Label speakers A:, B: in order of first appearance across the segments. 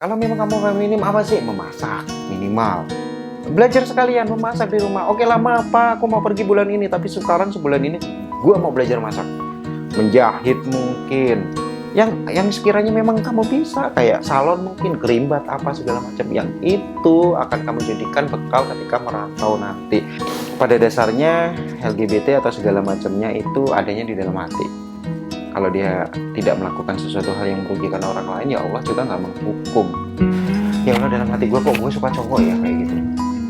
A: Kalau memang kamu feminim apa sih? Memasak minimal. Belajar sekalian memasak di rumah. Oke lama apa? Aku mau pergi bulan ini, tapi sekarang sebulan ini gua mau belajar masak. Menjahit mungkin. Yang sekiranya memang kamu bisa, kayak salon mungkin, kerimbat apa segala macam, yang itu akan kamu jadikan bekal ketika merantau nanti. Pada dasarnya LGBT atau segala macamnya itu adanya di dalam hati. Kalau dia tidak melakukan sesuatu hal yang merugikan orang lain, ya Allah juga nggak menghukum. Ya Allah, dalam hati gue kok gue suka cowok ya, kayak gitu.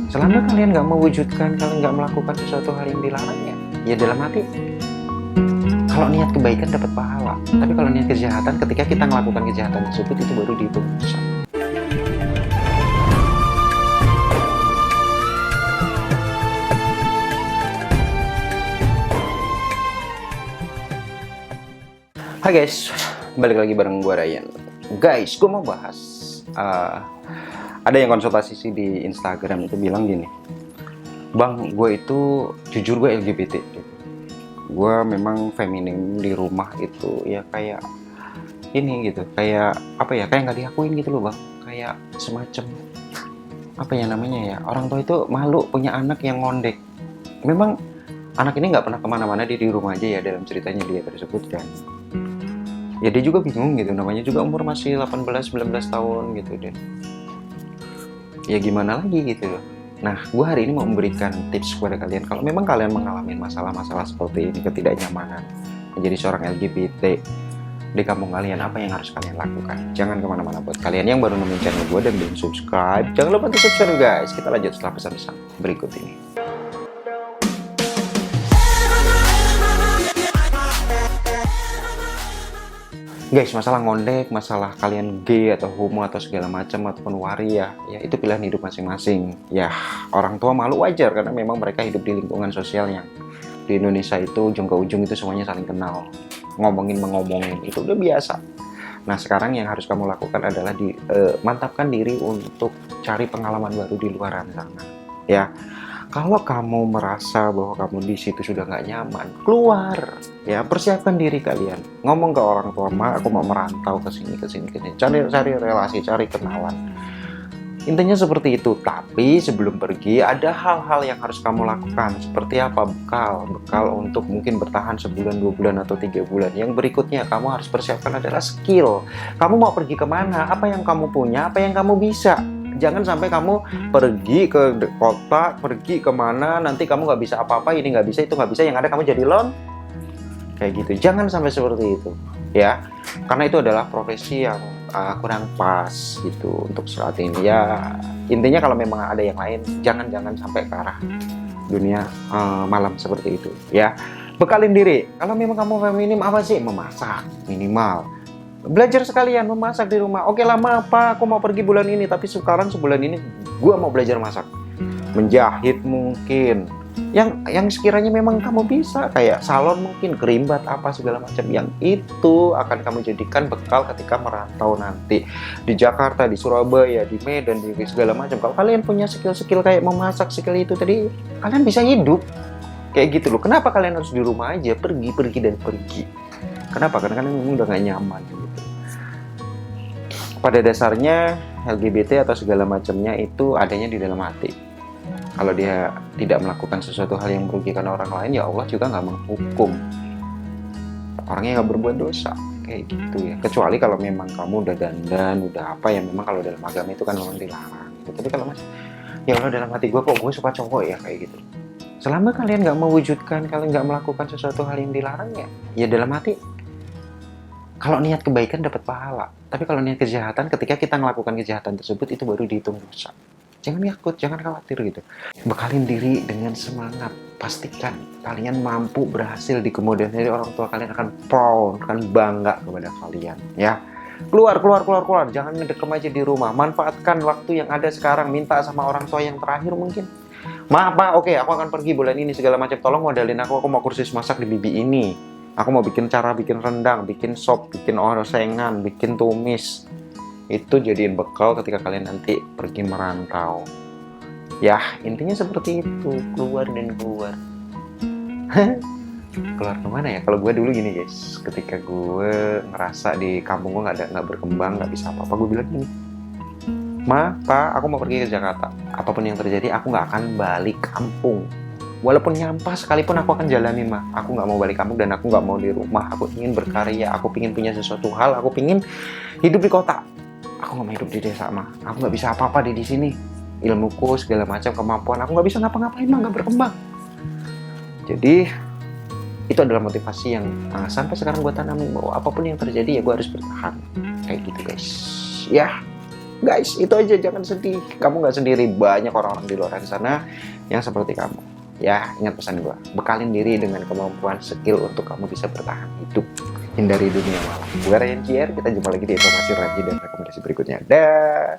A: Selama kalian nggak mewujudkan, kalian nggak melakukan sesuatu hal yang dilarang, ya dalam hati. Kalau niat kebaikan dapat pahala, tapi kalau niat kejahatan, ketika kita melakukan kejahatan tersebut, itu baru dihitung dosa. Hai guys, balik lagi bareng gue Ryan. Guys, gue mau bahas ada yang konsultasi sih di Instagram itu bilang gini, Bang, gue itu jujur gue LGBT. Gue memang feminim di rumah itu ya kayak ini gitu, kayak apa ya, kayak nggak diakuin gitu loh Bang, kayak semacam apa ya namanya ya, orang tua itu malu punya anak yang ngondek. Memang anak ini nggak pernah kemana-mana, dia di rumah aja ya dalam ceritanya dia tersebut kan. Ya dia juga bingung gitu, namanya juga umur masih 18-19 tahun gitu deh. Ya gimana lagi gitu loh. Nah, gue hari ini mau memberikan tips kepada kalian. Kalau memang kalian mengalami masalah-masalah seperti ini, ketidaknyamanan menjadi seorang LGBT di kampung kalian, apa yang harus kalian lakukan? Jangan kemana-mana. Buat kalian yang baru nemuin channel gue dan belum subscribe, jangan lupa untuk subscribe guys. Kita lanjut setelah pesan-pesan berikut ini. Guys, masalah ngondek, masalah kalian gay atau homo atau segala macam ataupun waria, ya itu pilihan hidup masing-masing. Ya, orang tua malu wajar karena memang mereka hidup di lingkungan sosial yang di Indonesia itu ujung ke ujung itu semuanya saling kenal. Ngomongin itu udah biasa. Nah, sekarang yang harus kamu lakukan adalah mantapkan diri untuk cari pengalaman baru di luar sana. Ya. Kalau kamu merasa bahwa kamu di situ sudah nggak nyaman, keluar, ya persiapkan diri kalian. Ngomong ke orang tua, aku mau merantau ke sini, cari relasi, cari kenalan. Intinya seperti itu. Tapi sebelum pergi ada hal-hal yang harus kamu lakukan. Seperti apa? Bekal untuk mungkin bertahan sebulan, 2 bulan atau 3 bulan. Yang berikutnya kamu harus persiapkan adalah skill. Kamu mau pergi kemana? Apa yang kamu punya? Apa yang kamu bisa? Jangan sampai kamu pergi ke kota, pergi kemana, nanti kamu nggak bisa apa-apa, ini nggak bisa, itu nggak bisa, yang ada kamu jadi kayak gitu. Jangan sampai seperti itu, ya. Karena itu adalah profesi yang kurang pas gitu untuk saat ini. Ya, intinya kalau memang ada yang lain, jangan sampai ke arah dunia malam seperti itu, ya. Bekalin diri. Kalau memang kamu feminim apa sih? Memasak minimal. Belajar sekalian memasak di rumah. Oke lama apa? Aku mau pergi bulan ini, tapi sekarang sebulan ini gue mau belajar masak. Menjahit mungkin. Yang sekiranya memang kamu bisa, kayak salon mungkin, kerimbat apa segala macam, yang itu akan kamu jadikan bekal ketika merantau nanti di Jakarta, di Surabaya, di Medan, di segala macam. Kalau kalian punya skill-skill kayak memasak, skill itu tadi, kalian bisa hidup kayak gitu loh. Kenapa kalian harus di rumah aja, pergi dan pergi? Kenapa? Karena kalian memang udah gak nyaman gitu. Pada dasarnya LGBT atau segala macamnya itu adanya di dalam hati. Kalau dia tidak melakukan sesuatu hal yang merugikan orang lain, ya Allah juga nggak menghukum. Orangnya nggak berbuat dosa kayak gitu ya. Kecuali kalau memang kamu udah dandan, udah apa ya, memang kalau dalam agama itu kan memang dilarang gitu. Tapi kalau masih, ya Allah dalam hati gue kok gue suka cowok ya, kayak gitu. Selama kalian nggak mewujudkan, kalian nggak melakukan sesuatu hal yang dilarang, ya dalam hati. Kalau niat kebaikan dapat pahala, tapi kalau niat kejahatan, ketika kita melakukan kejahatan tersebut, itu baru dihitung dosa. Jangan takut, jangan khawatir gitu. Bekalin diri dengan semangat. Pastikan kalian mampu berhasil di kemudian hari. Orang tua kalian akan proud, akan bangga kepada kalian. Ya, keluar. Jangan ngedekem aja di rumah. Manfaatkan waktu yang ada sekarang. Minta sama orang tua yang terakhir mungkin. Maaf, oke, aku akan pergi bulan ini segala macam. Tolong modalin aku mau kursus masak di Bibi ini. Aku mau bikin rendang, bikin sop, bikin osengan, bikin tumis. Itu jadiin bekal ketika kalian nanti pergi merantau. Ya, intinya seperti itu. Keluar. Keluar kemana ya? Kalau gue dulu gini guys, ketika gue ngerasa di kampung gue nggak berkembang, nggak bisa apa-apa, gue bilang gini, Ma, Pa, aku mau pergi ke Jakarta. Apapun yang terjadi, aku nggak akan balik kampung. Walaupun nyampah sekalipun aku akan jalanin, Ma. Aku nggak mau balik kampung dan aku nggak mau di rumah. Aku ingin berkarya, aku ingin punya sesuatu hal, aku ingin hidup di kota. Aku nggak mau hidup di desa, Ma. Aku nggak bisa apa-apa di sini. Ilmuku, segala macam kemampuan, aku nggak bisa ngapa-ngapain, Ma, nggak berkembang. Jadi, itu adalah motivasi yang sampai sekarang gue tanamin bahwa apapun yang terjadi ya gue harus bertahan. Kayak gitu, guys. Ya, guys, itu aja, jangan sedih. Kamu nggak sendiri, banyak orang-orang di luar sana yang seperti kamu. Ya, ingat pesan gue, bekalin diri dengan kemampuan skill untuk kamu bisa bertahan hidup. Hindari dunia malam. Gue Ryan Cier, kita jumpa lagi di informasi rajin dan rekomendasi berikutnya. Dah.